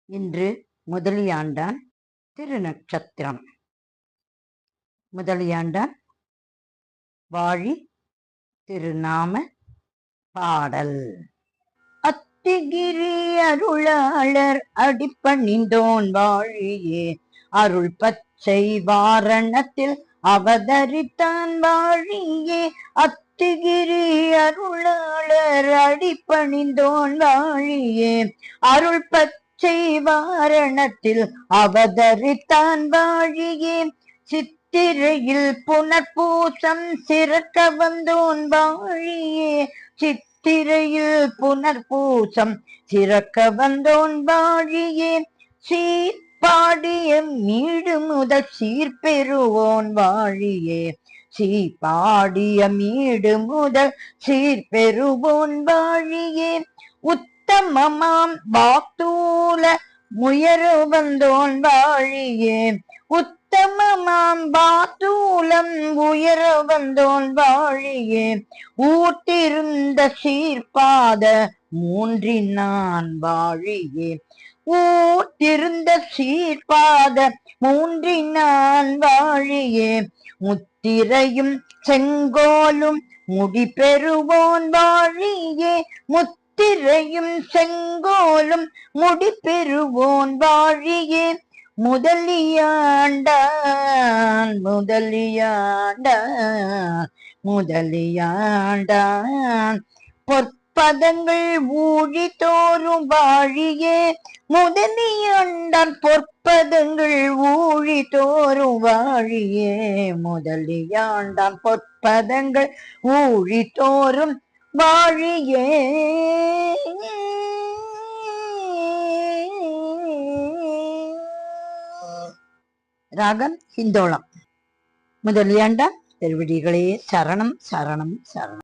இன்று முதலியாண்டான் திருநட்சத்திரம். முதலியாண்டான் வாழி திருநாம பாடல். அத்திகிரி அருளாளர் அடிப்பணிந்தோன் வாழியே, அருள் பச்சை வாரணத்தில் அவதரித்தான் வாழியே. அத்திகிரி அருளாளர் அடிப்பணிந்தோன் வாழியே, அருள் பச்சை வாரணத்தில் அவதரித்தான் வாழியே. சித்திரையில் புனர்பூசம் சிறக்க வந்தோன் வாழியே, சித்திரையில் புனர்பூசம் சிறக்க வந்தோன் வாழியே. சீர்பாடிய மீடு முதல் சீர்பெறுவோன் வாழியே, சீர்பாடிய மீடு முதல் சீர்பெறுவோன் வாழியே. உத்தமமாம் வாக்தூல முயர வந்தோன் வாழியே, உத்தமமாம் வாத்தூலம் உயர வந்தோன் வாழியே. ஊட்டிருந்த சீர்பாத மூன்றினான் வாழியே, ஊட்டிருந்த சீர்பாத மூன்றினான் வாழியே. முத்திரையும் செங்கோலும் முடி பெறுவோன் வாழியே, முத்திரையும் செங்கோலும் முடி பெறுவோன் வாழியே. முதலியாண்டான் முதலியாண்டான் முதலியாண்டான் பொற்பதங்கள் ஊழி தோறும் வாழியே, முதலியாண்டான் பொற்பதங்கள் ஊழி தோறும் வாழியே. முதலியாண்டான் பொற்பதங்கள் ஊழி தோறும் வாழியே. ராகம் ஹிந்தோளம். முதலியாண்டான் திருவடிகளே சரணம் சரணம் சரணம்.